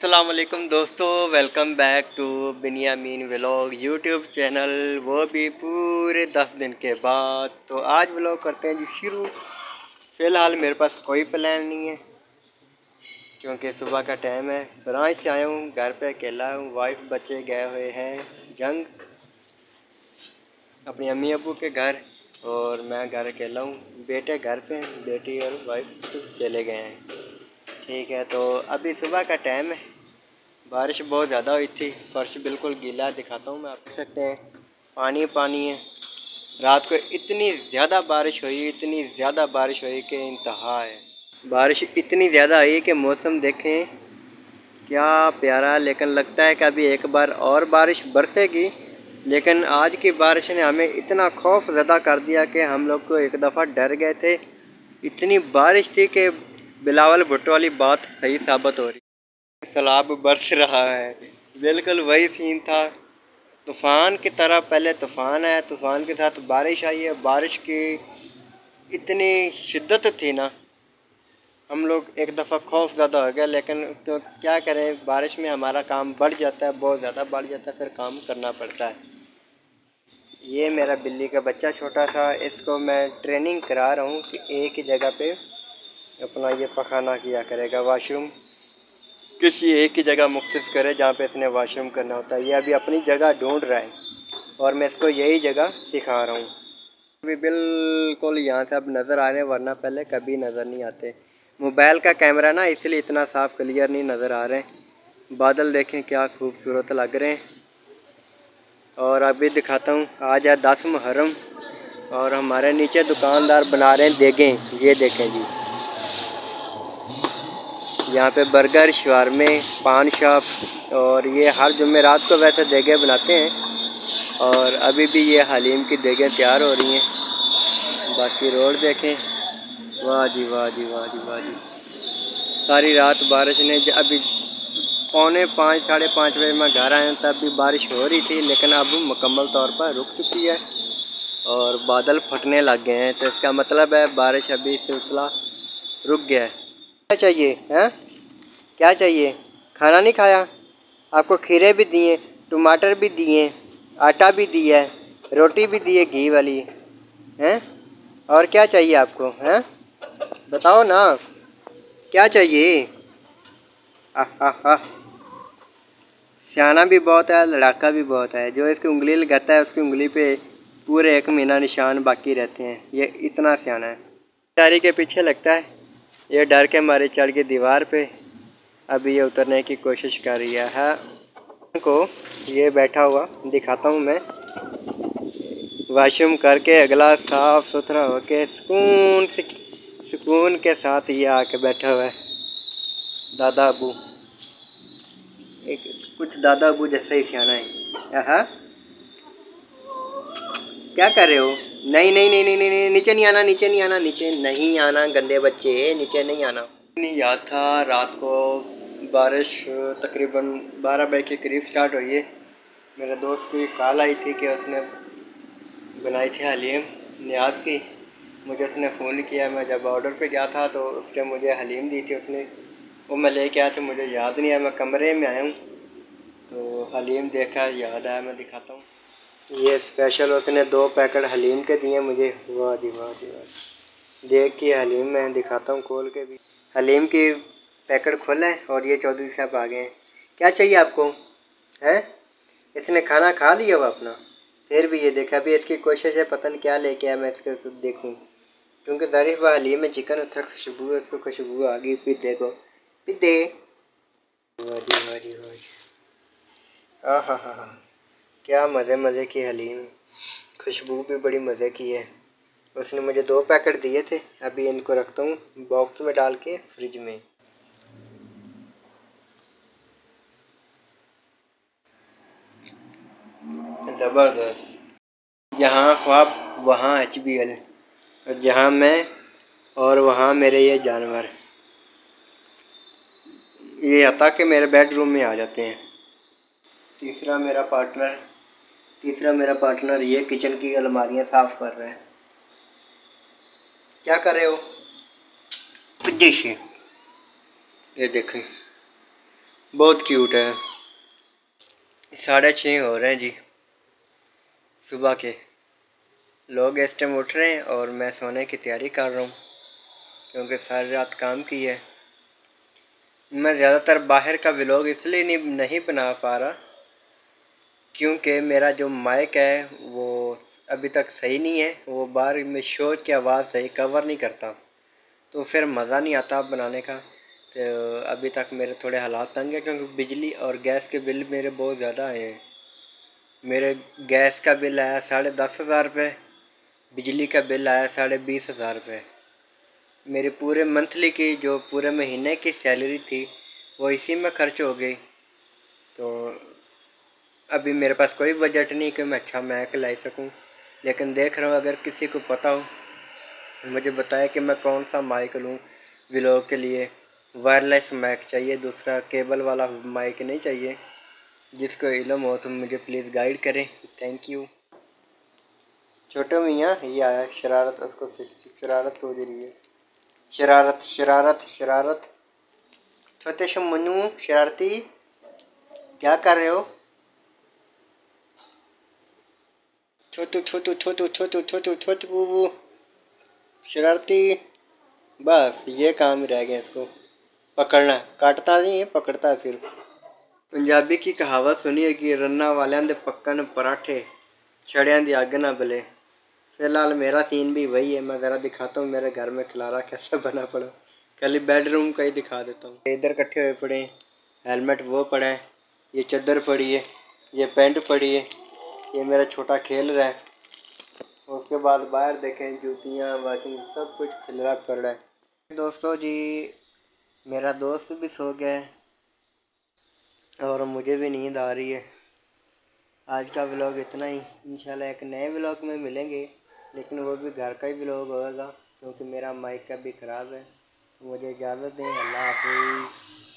अस्सलाम वालेकुम दोस्तों, welcome back to Biniyamin vlog YouTube channel, वो भी पूरे 10 दिन के बाद। तो आज व्लॉग करते हैं जी शुरू। फ़िलहाल मेरे पास कोई प्लान नहीं है क्योंकि सुबह का टाइम है। ब्रांच से आया हूँ, घर पे अकेला हूँ। वाइफ बच्चे गए हुए हैं जंग अपनी अम्मी अब्बू के घर, और मैं घर अकेला हूँ। बेटे घर पे हैं, बेटी और वाइफ चले गए हैं। ठीक है, तो अभी सुबह का टाइम है। बारिश बहुत ज़्यादा हुई थी, फर्श बिल्कुल गीला। दिखाता हूँ मैं, आप देख सकते हैं पानी पानी है। रात को इतनी ज़्यादा बारिश हुई, इतनी ज़्यादा बारिश हुई कि इंतहा है। बारिश इतनी ज़्यादा आई कि मौसम देखें क्या प्यारा, लेकिन लगता है कि अभी एक बार और बारिश बरसेगी। लेकिन आज की बारिश ने हमें इतना खौफ ज़दा कर दिया कि हम लोग को एक दफ़ा डर गए थे। इतनी बारिश थी कि बिलावल भुट्टो वाली बात सही साबित हो रही। सैलाब बरस रहा है, बिल्कुल वही सीन था। तूफ़ान की तरह पहले तूफ़ान आया, तूफ़ान के साथ बारिश आई है। बारिश की इतनी शिद्दत थी ना, हम लोग एक दफ़ा खौफ ज़्यादा हो गया। लेकिन तो क्या करें, बारिश में हमारा काम बढ़ जाता है, बहुत ज़्यादा बढ़ जाता है, फिर काम करना पड़ता है। ये मेरा बिल्ली का बच्चा छोटा सा, इसको मैं ट्रेनिंग करा रहा हूँ कि एक ही जगह पे अपना ये पखाना किया करेगा। वॉशरूम किसी एक ही जगह मुख्तस करे जहाँ पे इसने वॉशरूम करना होता है। ये अभी अपनी जगह ढूंढ रहा है और मैं इसको यही जगह सिखा रहा हूँ। अभी बिल्कुल यहाँ से अब नज़र आ रहे हैं, वरना पहले कभी नज़र नहीं आते। मोबाइल का कैमरा ना, इसलिए इतना साफ़ क्लियर नहीं नज़र आ रहे हैं। बादल देखें क्या खूबसूरत लग रहे हैं। और अभी दिखाता हूँ, आज है 10 मुहर्रम और हमारे नीचे दुकानदार बना रहे हैं देगें। ये देखें जी, यहाँ पे बर्गर, शवारमे, पान शॉप, और ये हर जुमेरात को वैसे देगें बनाते हैं। और अभी भी ये हलीम की देगें तैयार हो रही हैं। बाकी रोड देखें, वाह जी वाह जी वाह जी वाह जी। सारी रात बारिश ने, अभी 4:45 साढ़े 5 बजे मैं घर आया तब भी बारिश हो रही थी, लेकिन अब मुकम्मल तौर पर रुक चुकी है और बादल फटने लग गए हैं। तो इसका मतलब है बारिश अभी सिलसिला रुक गया है। क्या चाहिए हैं? क्या चाहिए? खाना नहीं खाया? आपको खीरे भी दिए, टमाटर भी दिए, आटा भी दिया है, रोटी भी दी है घी वाली हैं। और क्या चाहिए आपको हैं? बताओ ना, क्या चाहिए? सियाना भी बहुत है, लड़ाका भी बहुत है। जो इसकी उंगली लगाता है उसकी उंगली पे पूरे 1 महीना निशान बाकी रहते हैं। ये इतना सियाना है। बेचारी के पीछे लगता है, ये डर के मारे चढ़ के दीवार पे। अभी ये उतरने की कोशिश कर रही है को। ये बैठा हुआ दिखाता हूँ मैं, वॉशरूम करके अगला साफ सुथरा होके सुकून के साथ ये आके बैठा हुआ है। दादा अबू, एक कुछ दादा अबू जैसा ही सियाना है। क्या कर रहे हो? नहीं नहीं नहीं नहीं नहीं, नीचे नहीं आना, नीचे नहीं आना, नीचे नहीं आना, गंदे बच्चे, नीचे नहीं आना। नहीं याद था, रात को बारिश तकरीबन 12 बजे के करीब स्टार्ट हुई है। मेरे दोस्त की कॉल आई थी कि उसने बनाई थी हलीम नियाज की। मुझे उसने फ़ोन किया, मैं जब ऑर्डर पे गया था तो उसने मुझे हलीम दी थी। उसने वो मैं लेके आया था, मुझे याद नहीं आया। मैं कमरे में आया हूँ तो हलीम देखा, याद आया, मैं दिखाता हूँ। ये स्पेशल उसने 2 पैकेट हलीम के दिए मुझे। वाह जी वाह जी वाह। देख के हलीम मैं दिखाता हूँ खोल के भी। हलीम की पैकेट खोला है और ये चौधरी साहब आ गए हैं। क्या चाहिए आपको है? इसने खाना खा लिया वो अपना, फिर भी ये देखा। अभी इसकी कोशिश है, पता नहीं क्या लेके आया, मैं इसको देखूं। क्योंकि तारीफ व हलीम में चिकन होता है, खुशबू है, उसको खुशबू आ गई। पीते को पीते। वाजी वाजी वाजी, हा, क्या मज़े मज़े की हलीम, खुशबू भी बड़ी मज़े की है। उसने मुझे 2 पैकेट दिए थे। अभी इनको रखता हूँ बॉक्स में डाल के फ्रिज में। ज़बरदस्त। यहाँ ख्वाब वहाँ HBL, और जहाँ मैं और वहाँ मेरे ये जानवर। ये अता के मेरे बेडरूम में आ जाते हैं। तीसरा मेरा पार्टनर ये किचन की अलमारियाँ साफ़ कर रहा है। क्या कर रहे हो? ये देखें, बहुत क्यूट है। 6:30 हो रहे हैं जी सुबह के। लोग इस टाइम उठ रहे हैं और मैं सोने की तैयारी कर रहा हूँ क्योंकि सारी रात काम की है। मैं ज़्यादातर बाहर का व्लॉग इसलिए नहीं बना पा रहा क्योंकि मेरा जो माइक है वो अभी तक सही नहीं है। वो बाहर में शोर की आवाज़ सही कवर नहीं करता, तो फिर मज़ा नहीं आता बनाने का। तो अभी तक मेरे थोड़े हालात तंग है क्योंकि बिजली और गैस के बिल मेरे बहुत ज़्यादा आए हैं। मेरे गैस का बिल आया 10,500 रुपये, बिजली का बिल आया 20,500 रुपये। मेरे पूरे मंथली की जो पूरे महीने की सैलरी थी वो इसी में खर्च हो गई। तो अभी मेरे पास कोई बजट नहीं कि मैं अच्छा मैक ला सकूं, लेकिन देख रहा हूँ अगर किसी को पता हो मुझे बताए कि मैं कौन सा माइक लूँ व्लॉग के लिए। वायरलेस माइक चाहिए, दूसरा केबल वाला माइक नहीं चाहिए। जिसको इल्म हो तो मुझे प्लीज़ गाइड करें। Thank you. छोटे मियाँ ये आया शरारत, उसको शरारत हो रही है। शरारत शरारत शरारत। छोटे से मनु शरारती, क्या कर रहे हो? छोटू छोटू छोटू छोटू छोटू छोटू बूबू शरारती। बस ये काम ही रह गया इसको पकड़ना। काटता नहीं है, पकड़ता है सिर्फ। पंजाबी की कहावत सुनी है कि रन्ना वालियां दे पक्कन पराठे, छड़ियां दी अग ना बले। फिलहाल मेरा सीन भी वही है। मैं ज़रा दिखाता हूँ मेरे घर में खिलारा कैसा बना पड़ा। खाली बेडरूम का ही दिखा देता हूँ। इधर इकट्ठे हुए पड़े हैं, हेलमेट वो पड़ा है, ये चादर पड़ी है, ये पेंट पड़ी है, ये मेरा छोटा खेल रहा है। उसके बाद बाहर देखें जूतियाँ वाशिंग सब कुछ खिलरा पड़ा है। दोस्तों जी मेरा दोस्त भी सो गया है और मुझे भी नींद आ रही है। आज का व्लॉग इतना ही। इंशाल्लाह एक नए व्लॉग में मिलेंगे, लेकिन वो भी घर का ही व्लॉग होगा क्योंकि मेरा माइक का भी ख़राब है। तो मुझे इजाज़त दें। अल्लाह हाफिज़।